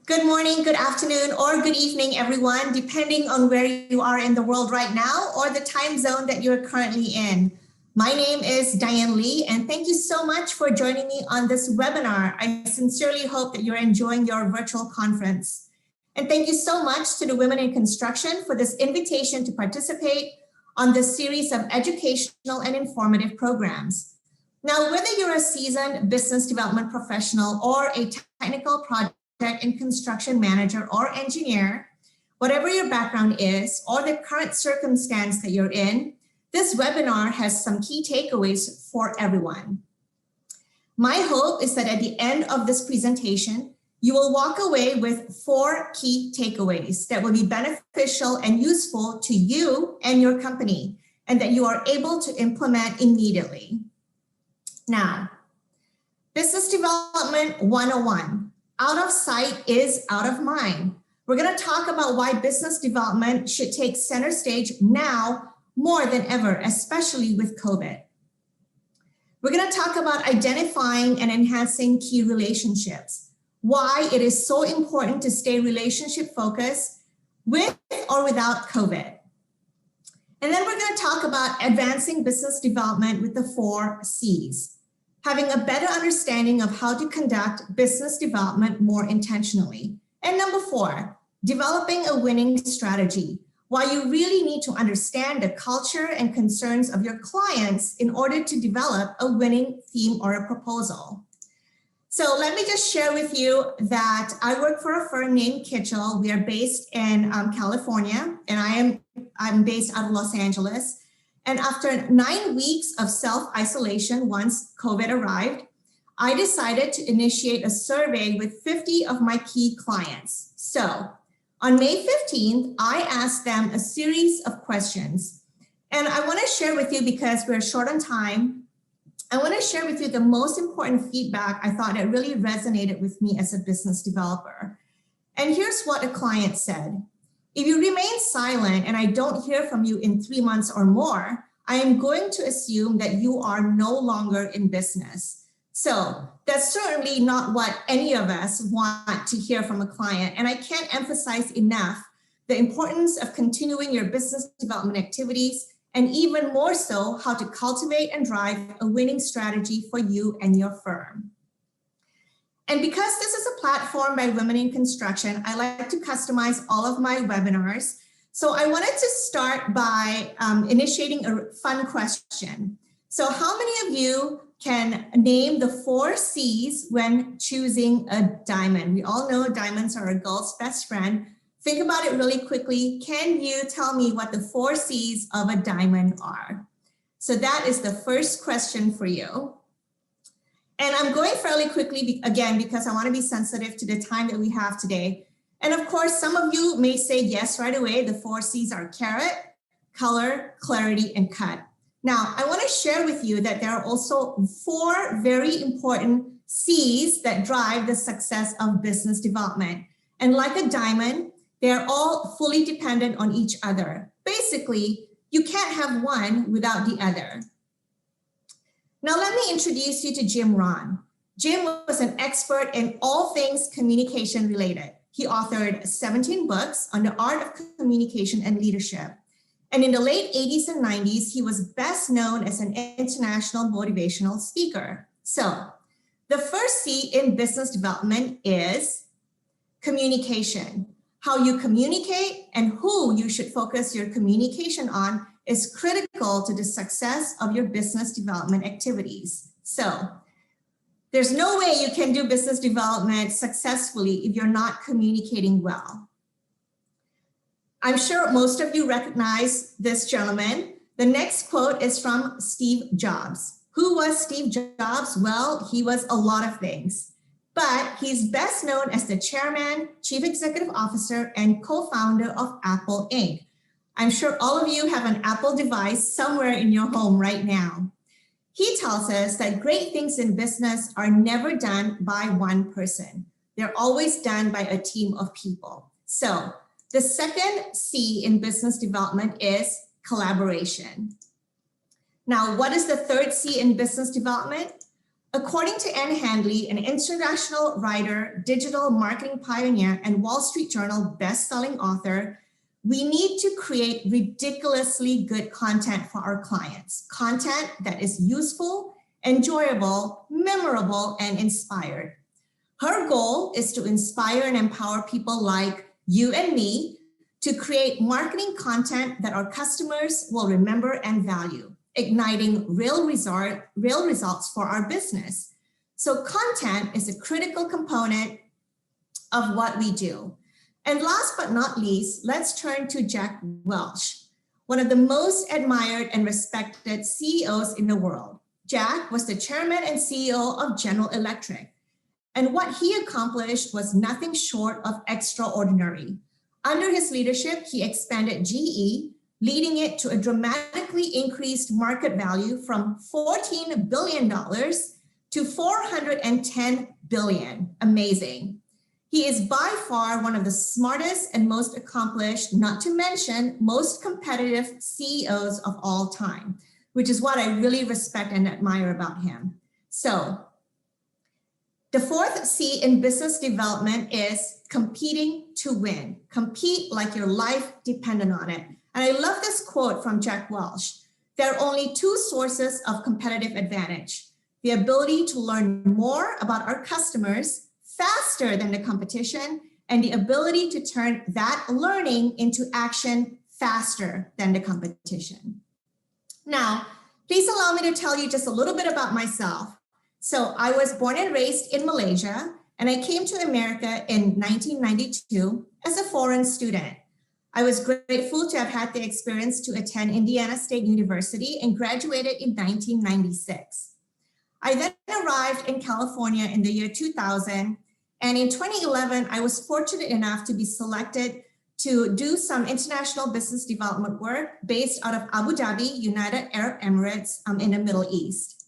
Good morning, good afternoon, or good evening, everyone, depending on where you are in the world right now or the time zone that you're currently in. My name is Diane Lee, and thank you so much for joining me on this webinar. I sincerely hope that you're enjoying your virtual conference. And thank you so much to the Women in Construction for this invitation to participate on this series of educational and informative programs. Now, whether you're a seasoned business development professional or a technical project and construction manager or engineer, whatever your background is or the current circumstance that you're in, this webinar has some key takeaways for everyone. My hope is that at the end of this presentation, you will walk away with 4 key takeaways that will be beneficial and useful to you and your company, and that you are able to implement immediately. Now, Business Development 101. Out of sight is out of mind. We're going to talk about why business development should take center stage now more than ever, especially with COVID. We're going to talk about identifying and enhancing key relationships, why it is so important to stay relationship focused with or without COVID. And then we're going to talk about advancing business development with the 4 C's. Having a better understanding of how to conduct business development more intentionally. And number 4, developing a winning strategy. Why you really need to understand the culture and concerns of your clients in order to develop a winning theme or a proposal. So let me just share with you that I work for a firm named Kitchell. We are based in California, and I'm based out of Los Angeles. And after 9 weeks of self-isolation, once COVID arrived, I decided to initiate a survey with 50 of my key clients. So on May 15th, I asked them a series of questions. And I want to share with you, because we're short on time, I want to share with you the most important feedback I thought that really resonated with me as a business developer. And here's what a client said. If you remain silent and I don't hear from you in 3 months or more, I am going to assume that you are no longer in business. So that's certainly not what any of us want to hear from a client. And I can't emphasize enough the importance of continuing your business development activities, and even more so, how to cultivate and drive a winning strategy for you and your firm. And because this is a platform by Women in Construction, I like to customize all of my webinars. So I wanted to start by initiating a fun question. So how many of you can name the 4 C's when choosing a diamond? We all know diamonds are a girl's best friend. Think about it really quickly. Can you tell me what the 4 C's of a diamond are? So that is the first question for you. And I'm going fairly quickly, again, because I want to be sensitive to the time that we have today. And of course, some of you may say yes right away. The 4 C's are carrot, color, clarity, and cut. Now, I want to share with you that there are also 4 very important C's that drive the success of business development. And like a diamond, they're all fully dependent on each other. Basically, you can't have one without the other. Now, let me introduce you to Jim Rohn. Jim was an expert in all things communication related. He authored 17 books on the art of communication and leadership. And in the late 80s and 90s, he was best known as an international motivational speaker. So the first C in business development is communication. How you communicate and who you should focus your communication on is critical to the success of your business development activities. So there's no way you can do business development successfully if you're not communicating well. I'm sure most of you recognize this gentleman. The next quote is from Steve Jobs. Who was Steve Jobs? Well, he was a lot of things, but he's best known as the chairman, chief executive officer, and co-founder of Apple Inc. I'm sure all of you have an Apple device somewhere in your home right now. He tells us that great things in business are never done by one person. They're always done by a team of people. So the second C in business development is collaboration. Now, what is the third C in business development? According to Ann Handley, an international writer, digital marketing pioneer, and Wall Street Journal best-selling author, we need to create ridiculously good content for our clients, content that is useful, enjoyable, memorable, and inspired. Her goal is to inspire and empower people like you and me to create marketing content that our customers will remember and value, igniting real results for our business. So content is a critical component of what we do. And last but not least, let's turn to Jack Welch, one of the most admired and respected CEOs in the world. Jack was the chairman and CEO of General Electric, and what he accomplished was nothing short of extraordinary. Under his leadership, he expanded GE, leading it to a dramatically increased market value from $14 billion to $410 billion. Amazing. He is by far one of the smartest and most accomplished, not to mention most competitive CEOs of all time, which is what I really respect and admire about him. So the fourth C in business development is competing to win. Compete like your life depended on it. And I love this quote from Jack Welch. There are only two sources of competitive advantage: the ability to learn more about our customers faster than the competition, and the ability to turn that learning into action faster than the competition. Now, please allow me to tell you just a little bit about myself. So I was born and raised in Malaysia, and I came to America in 1992 as a foreign student. I was grateful to have had the experience to attend Indiana State University and graduated in 1996. I then arrived in California in the year 2000, and in 2011, I was fortunate enough to be selected to do some international business development work based out of Abu Dhabi, United Arab Emirates in the Middle East.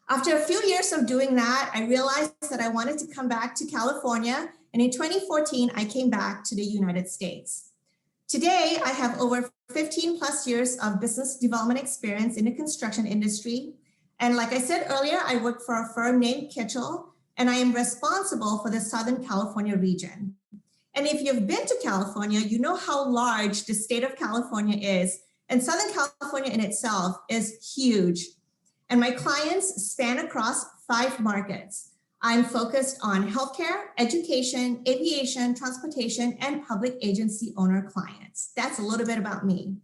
After a few years of doing that, I realized that I wanted to come back to California, and in 2014, I came back to the United States. Today, I have over 15 plus years of business development experience in the construction industry. And like I said earlier, I work for a firm named Kitchell, and I am responsible for the Southern California region. And if you've been to California, you know how large the state of California is, and Southern California in itself is huge. And my clients span across 5 markets. I'm focused on healthcare, education, aviation, transportation, and public agency owner clients. That's a little bit about me.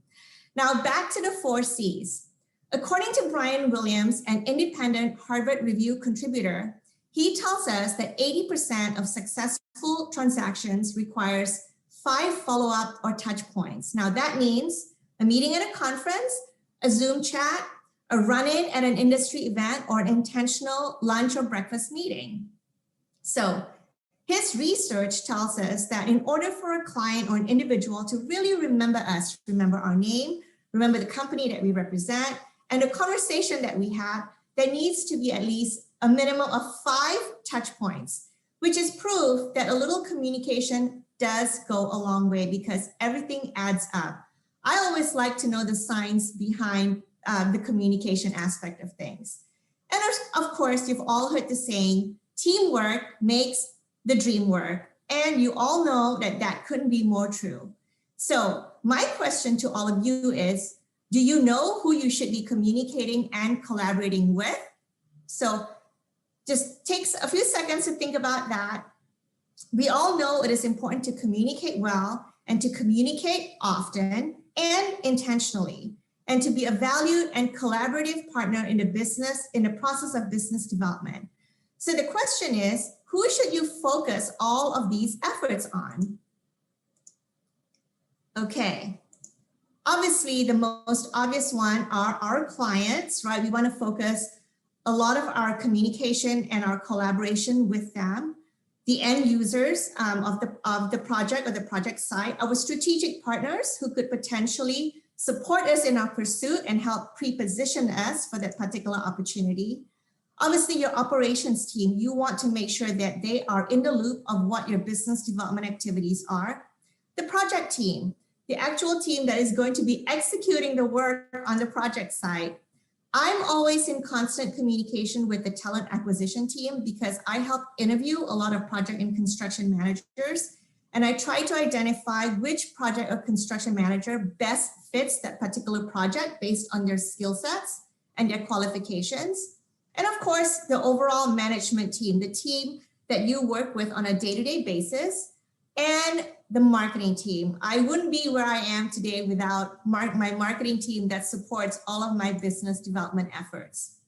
Now back to the 4 C's. According to Brian Williams, an independent Harvard Review contributor, he tells us that 80% of successful transactions requires 5 follow-up or touch points. Now that means a meeting at a conference, a Zoom chat, a run-in at an industry event, or an intentional lunch or breakfast meeting. So his research tells us that in order for a client or an individual to really remember us, remember our name, remember the company that we represent, and the conversation that we have, there needs to be at least a minimum of 5 touch points, which is proof that a little communication does go a long way because everything adds up. I always like to know the science behind the communication aspect of things. And of course, you've all heard the saying, teamwork makes the dream work. And you all know that that couldn't be more true. So my question to all of you is, do you know who you should be communicating and collaborating with? So just takes a few seconds to think about that. We all know it is important to communicate well and to communicate often and intentionally, and to be a valued and collaborative partner in the process of business development. So the question is, who should you focus all of these efforts on? Okay, obviously the most obvious one are our clients, right? We want to focus a lot of our communication and our collaboration with them, the end users of the project or the project site, our strategic partners who could potentially support us in our pursuit and help pre-position us for that particular opportunity. Obviously, your operations team, you want to make sure that they are in the loop of what your business development activities are. The project team, the actual team that is going to be executing the work on the project site. I'm always in constant communication with the talent acquisition team because I help interview a lot of project and construction managers. And I try to identify which project or construction manager best fits that particular project based on their skill sets and their qualifications. And of course, the overall management team, the team that you work with on a day-to-day basis, and the marketing team. I wouldn't be where I am today without my marketing team that supports all of my business development efforts.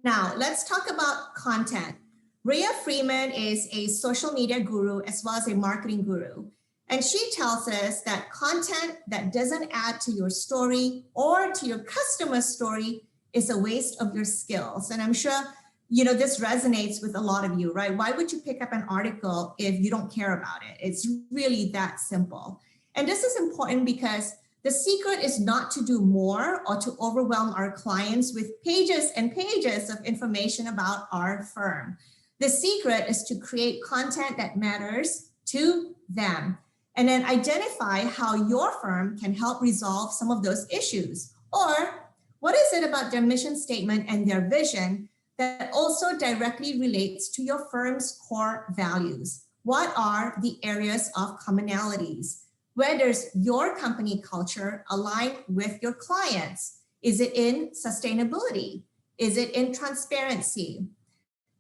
Now, let's talk about content. Rhea Freeman is a social media guru as well as a marketing guru. And she tells us that content that doesn't add to your story or to your customer's story is a waste of your skills. And I'm sure this resonates with a lot of you, right? Why would you pick up an article if you don't care about it? It's really that simple. And this is important because the secret is not to do more or to overwhelm our clients with pages and pages of information about our firm. The secret is to create content that matters to them and then identify how your firm can help resolve some of those issues. Or what is it about their mission statement and their vision that also directly relates to your firm's core values? What are the areas of commonalities? Where does your company culture align with your clients? Is it in sustainability? Is it in transparency?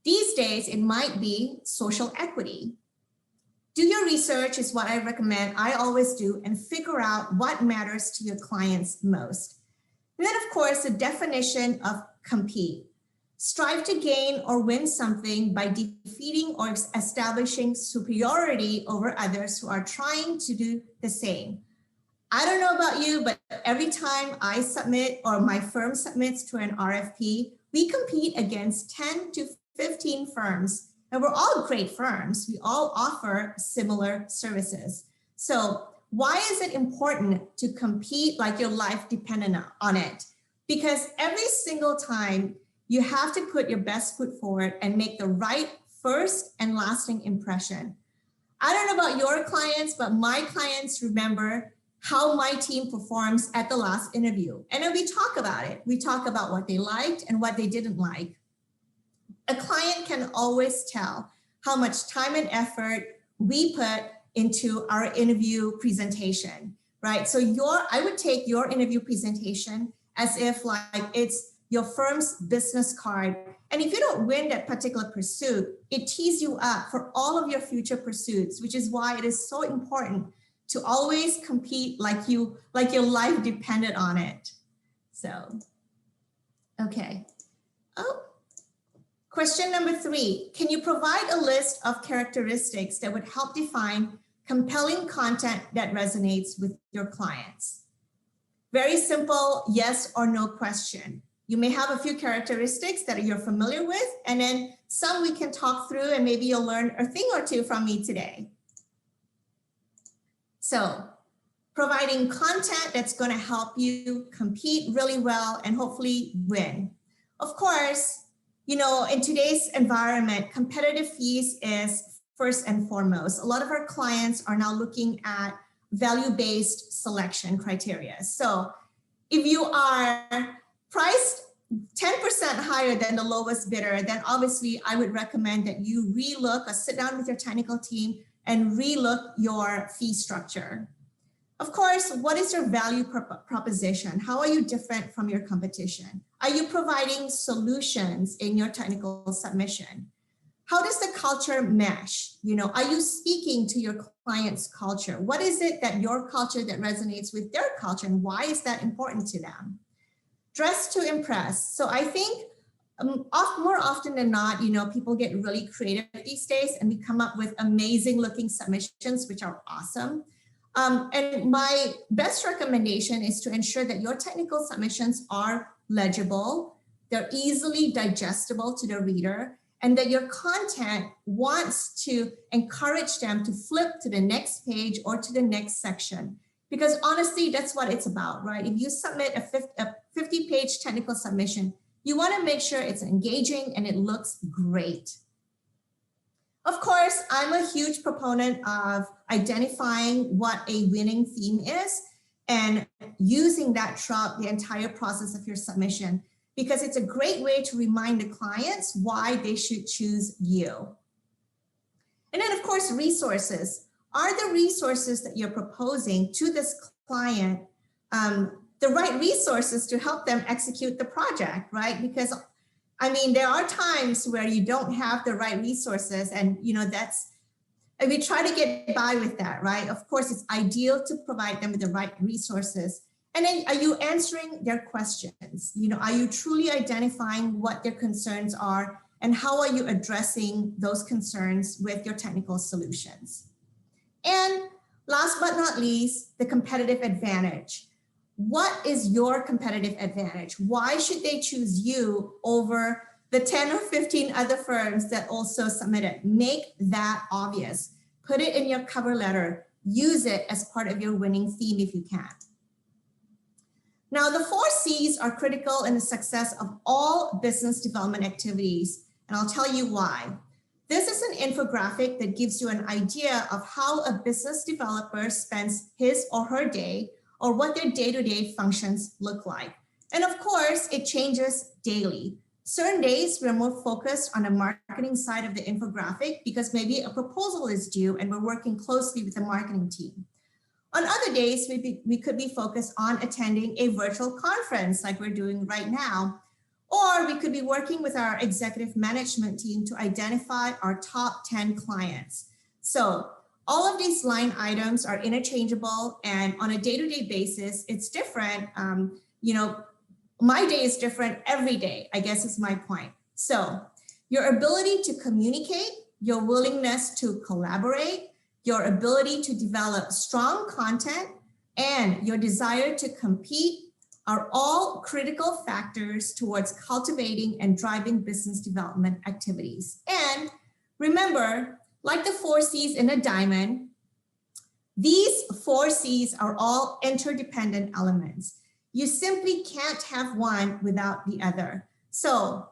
These days, it might be social equity. Do your research is what I recommend. I always do, and figure out what matters to your clients most. And then, of course, the definition of compete. Strive to gain or win something by defeating or establishing superiority over others who are trying to do the same. I don't know about you, but every time I submit or my firm submits to an RFP, we compete against 10 to 15 firms, and we're all great firms. We all offer similar services. So why is it important to compete like your life depended on it? Because every single time you have to put your best foot forward and make the right first and lasting impression. I don't know about your clients, but my clients remember how my team performs at the last interview. And then we talk about it. We talk about what they liked and what they didn't like. A client can always tell how much time and effort we put into our interview presentation, right? So I would take your interview presentation as if like it's your firm's business card. And if you don't win that particular pursuit, it tees you up for all of your future pursuits, which is why it is so important to always compete like your life depended on it. So, okay. Oh, question number 3. Can you provide a list of characteristics that would help define compelling content that resonates with your clients? Very simple, yes or no question. You may have a few characteristics that you're familiar with, and then some we can talk through, and maybe you'll learn a thing or two from me today. So, providing content that's going to help you compete really well and hopefully win. Of course, in today's environment, competitive fees is first and foremost. A lot of our clients are now looking at value-based selection criteria. So, if you are priced 10% higher than the lowest bidder, then obviously I would recommend that you relook or sit down with your technical team and relook your fee structure. Of course, what is your value proposition? How are you different from your competition? Are you providing solutions in your technical submission? How does the culture mesh? Are you speaking to your client's culture? What is it that your culture that resonates with their culture, and why is that important to them? Dress to impress. So I think more often than not, people get really creative these days, and we come up with amazing looking submissions, which are awesome. And my best recommendation is to ensure that your technical submissions are legible, they're easily digestible to the reader, and that your content wants to encourage them to flip to the next page or to the next section. Because honestly, that's what it's about, right? If you submit a 50-page technical submission, you want to make sure it's engaging and it looks great. Of course, I'm a huge proponent of identifying what a winning theme is. and using that throughout the entire process of your submission, because it's a great way to remind the clients why they should choose you. And then of course, resources. Are the resources that you're proposing to this client the right resources to help them execute the project, right? Because I mean, there are times where you don't have the right resources, and and we try to get by with that, right? Of course, it's ideal to provide them with the right resources. And then are you answering their questions? Are you truly identifying what their concerns are, and how are you addressing those concerns with your technical solutions? And last but not least, the competitive advantage. What is your competitive advantage? Why should they choose you over the 10 or 15 other firms that also submitted? Make that obvious. Put it in your cover letter. Use it as part of your winning theme if you can. Now, the 4 C's are critical in the success of all business development activities, and I'll tell you why. This is an infographic that gives you an idea of how a business developer spends his or her day, or what their day-to-day functions look like. And of course, it changes daily. Certain days we're more focused on the marketing side of the infographic because maybe a proposal is due and we're working closely with the marketing team. On other days, we could be focused on attending a virtual conference like we're doing right now, or we could be working with our executive management team to identify our top 10 clients. So all of these line items are interchangeable, and on a day-to-day basis, it's different. My day is different every day, I guess is my point. So your ability to communicate, your willingness to collaborate, your ability to develop strong content, and your desire to compete are all critical factors towards cultivating and driving business development activities. And remember, like the 4 C's in a diamond, these 4 C's are all interdependent elements. You simply can't have one without the other. So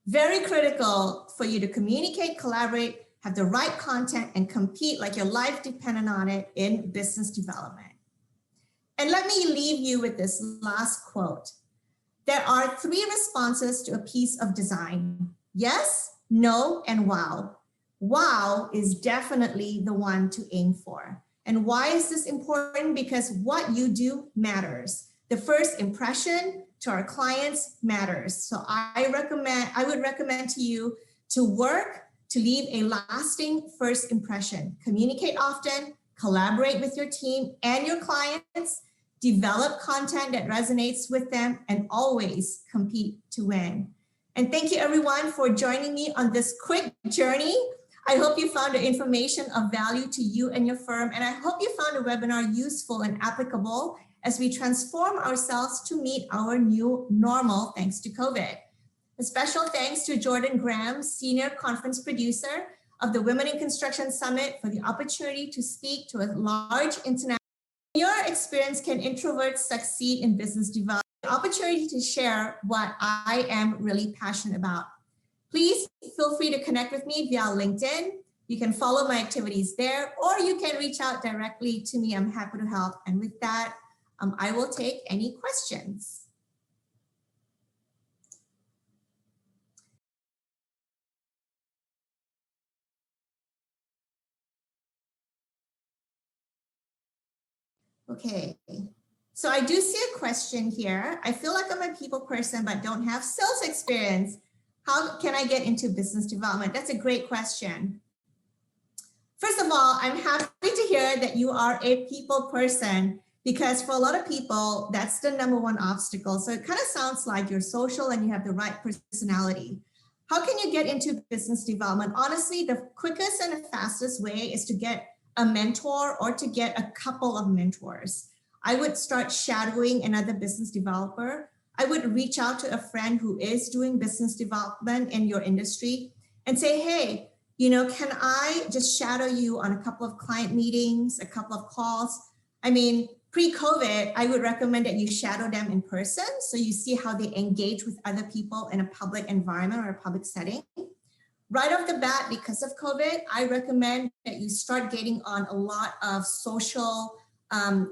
very critical for you to communicate, collaborate, have the right content, and compete like your life depended on it in business development. And let me leave you with this last quote. There are 3 responses to a piece of design: yes, no, and wow. Wow is definitely the one to aim for. And why is this important? Because what you do matters. The first impression to our clients matters. So I would recommend to you to work to leave a lasting first impression. Communicate often, collaborate with your team and your clients, develop content that resonates with them, and always compete to win. And thank you everyone for joining me on this quick journey. I hope you found the information of value to you and your firm, and I hope you found the webinar useful and applicable as we transform ourselves to meet our new normal thanks to COVID. A special thanks to Jordan Graham, Senior Conference Producer of the Women in Construction Summit, for the opportunity to speak to a large international. In your experience, can introverts succeed in business development? The opportunity to share what I am really passionate about. Please feel free to connect with me via LinkedIn. You can follow my activities there, or you can reach out directly to me. I'm happy to help. And with that, I will take any questions. Okay, so I do see a question here. I feel like I'm a people person, but don't have sales experience. How can I get into business development? That's a great question. First of all, I'm happy to hear that you are a people person, because for a lot of people, that's the #1 obstacle. So it kind of sounds like you're social and you have the right personality. How can you get into business development? Honestly, the quickest and the fastest way is to get a mentor or to get a couple of mentors. I would start shadowing another business developer. I would reach out to a friend who is doing business development in your industry and say, hey, can I just shadow you on a couple of client meetings, a couple of calls? I mean, pre-COVID, I would recommend that you shadow them in person so you see how they engage with other people in a public environment or a public setting. Right off the bat, because of COVID, I recommend that you start getting on a lot of social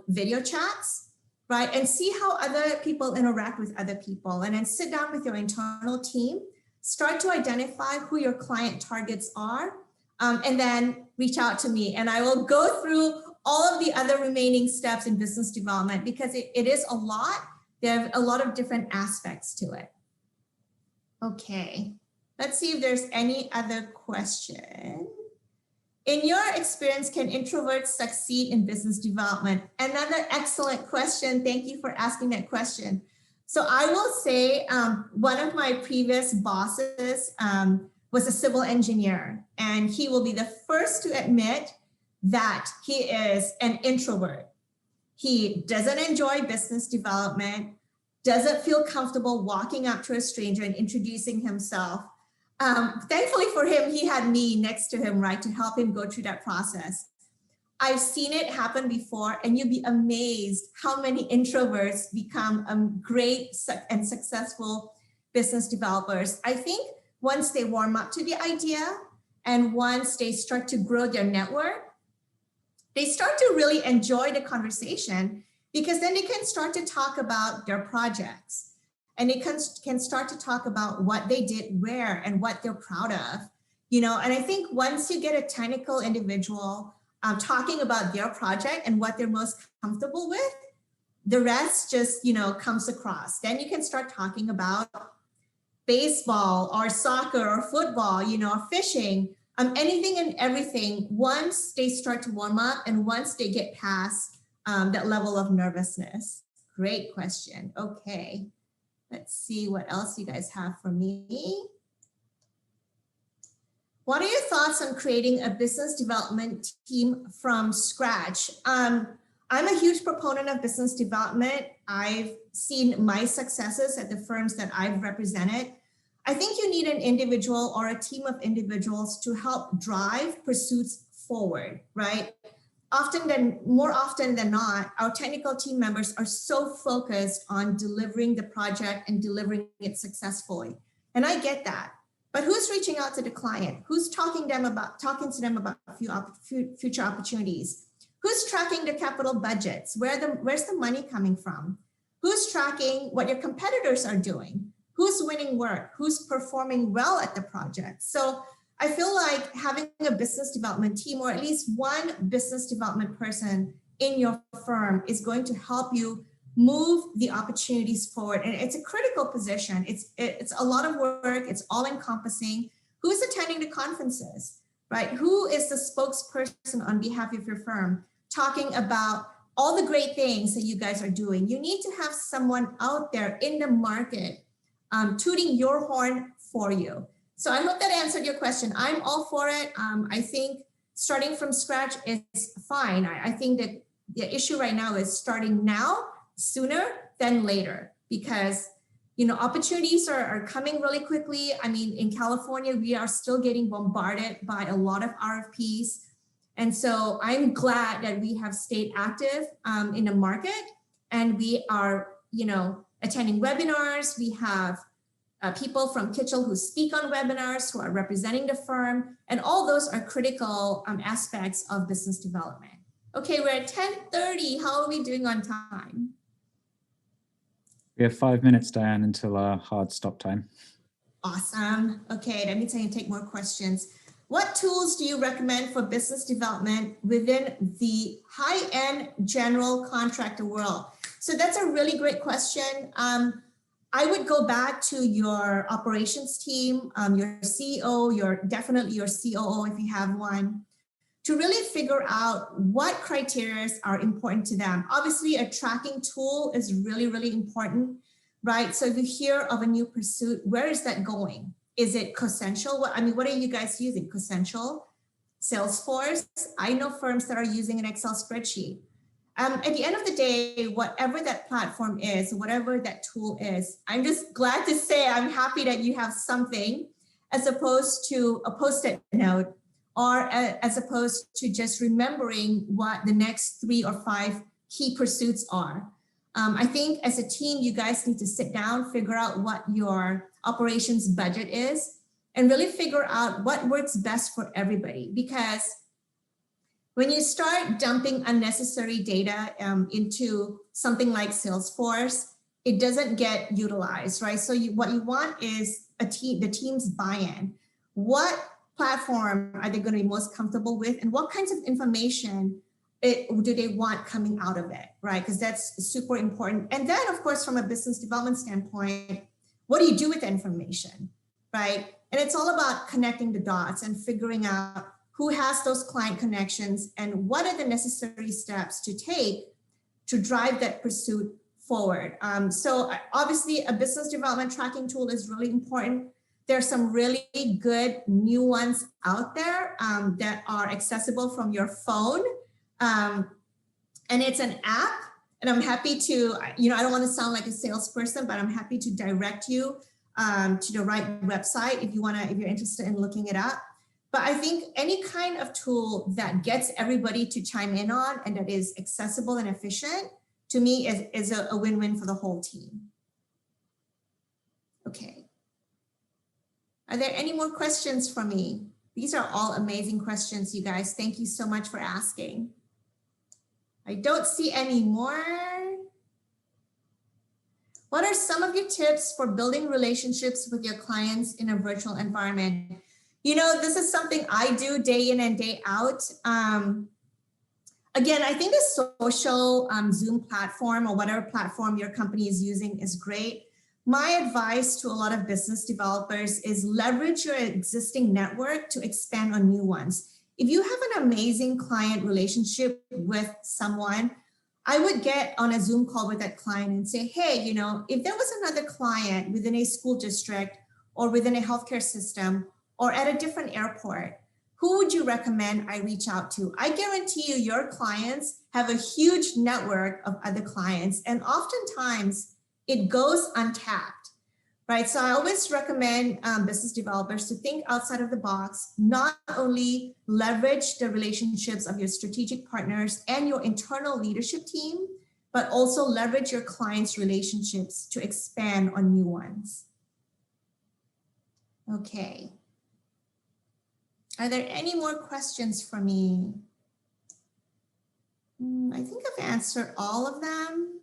video chats, right? And see how other people interact with other people, and then sit down with your internal team, start to identify who your client targets are, and then reach out to me, and I will go through all of the other remaining steps in business development, because it is a lot. There are a lot of different aspects to it. Okay, let's see if there's any other question. In your experience, can introverts succeed in business development? Another excellent question. Thank you for asking that question. So I will say one of my previous bosses was a civil engineer, and he will be the first to admit that he is an introvert. He doesn't enjoy business development, doesn't feel comfortable walking up to a stranger and introducing himself. Thankfully for him, he had me next to him, right, to help him go through that process. I've seen it happen before, and you'd be amazed how many introverts become great and successful business developers. I think once they warm up to the idea and once they start to grow their network, they start to really enjoy the conversation, because then they can start to talk about their projects. And they can start to talk about what they did where and what they're proud of, you know. And I think once you get a technical individual talking about their project and what they're most comfortable with, the rest just, you know, comes across. Then you can start talking about baseball or soccer or football, you know, or fishing, anything and everything, once they start to warm up and once they get past that level of nervousness. Great question. Okay. Let's see what else you guys have for me. What are your thoughts on creating a business development team from scratch? I'm a huge proponent of business development. I've seen my successes at the firms that I've represented. I think you need an individual or a team of individuals to help drive pursuits forward, right? More often than not, our technical team members are so focused on delivering the project and delivering it successfully. And I get that. But who's reaching out to the client? Who's talking to them about future opportunities? Who's tracking the capital budgets? Where's the money coming from? Who's tracking what your competitors are doing? Who's winning work? Who's performing well at the project? So I feel like having a business development team, or at least one business development person in your firm, is going to help you move the opportunities forward. And it's a critical position. It's a lot of work. It's all encompassing. Who's attending the conferences, right? Who is the spokesperson on behalf of your firm talking about all the great things that you guys are doing? You need to have someone out there in the market tooting your horn for you. So I hope that answered your question. I'm all for it. I think starting from scratch is fine. I think that the issue right now is starting now sooner than later, because, you know, opportunities are coming really quickly. I mean, in California, we are still getting bombarded by a lot of RFPs. And so I'm glad that we have stayed active in the market, and we are, you know, attending webinars. We have people from Kitchell who speak on webinars, who are representing the firm, and all those are critical aspects of business development. Okay, we're at 10:30. How are we doing on time? We have 5 minutes, Diane, until our hard stop time. Awesome. Okay, that means I can take more questions. What tools do you recommend for business development within the high-end general contractor world? So that's a really great question. I would go back to your operations team, your CEO, definitely your COO if you have one, to really figure out what criteria are important to them. Obviously, a tracking tool is really, really important, right? So if you hear of a new pursuit, where is that going? Is it Cosential? What are you guys using? Cosential, Salesforce? I know firms that are using an Excel spreadsheet. At the end of the day, whatever that platform is, whatever that tool is, I'm just glad to say I'm happy that you have something, as opposed to a Post-it note, or as opposed to just remembering what the next 3 or 5 key pursuits are. I think as a team, you guys need to sit down, figure out what your operations budget is, and really figure out what works best for everybody. Because When you start dumping unnecessary data into something like Salesforce, it doesn't get utilized, right? So what you want is the team's buy-in. What platform are they going to be most comfortable with, and what kinds of information do they want coming out of it, right? Because that's super important. And then, of course, from a business development standpoint, what do you do with the information, right? And it's all about connecting the dots and figuring out who has those client connections and what are the necessary steps to take to drive that pursuit forward. So obviously a business development tracking tool is really important. There's some really good new ones out there that are accessible from your phone. And it's an app, and I'm happy to, I don't want to sound like a salesperson, but I'm happy to direct you to the right website if you're interested in looking it up. But I think any kind of tool that gets everybody to chime in on and that is accessible and efficient, to me, is a win-win for the whole team. Okay. Are there any more questions for me? These are all amazing questions, you guys. Thank you so much for asking. I don't see any more. What are some of your tips for building relationships with your clients in a virtual environment? This is something I do day in and day out. Again, I think the social Zoom platform or whatever platform your company is using is great. My advice to a lot of business developers is leverage your existing network to expand on new ones. If you have an amazing client relationship with someone, I would get on a Zoom call with that client and say, hey, if there was another client within a school district or within a healthcare system or at a different airport, who would you recommend I reach out to? I guarantee you, your clients have a huge network of other clients, and oftentimes it goes untapped, right? So I always recommend business developers to think outside of the box, not only leverage the relationships of your strategic partners and your internal leadership team, but also leverage your clients' relationships to expand on new ones. Okay. Are there any more questions for me? I think I've answered all of them.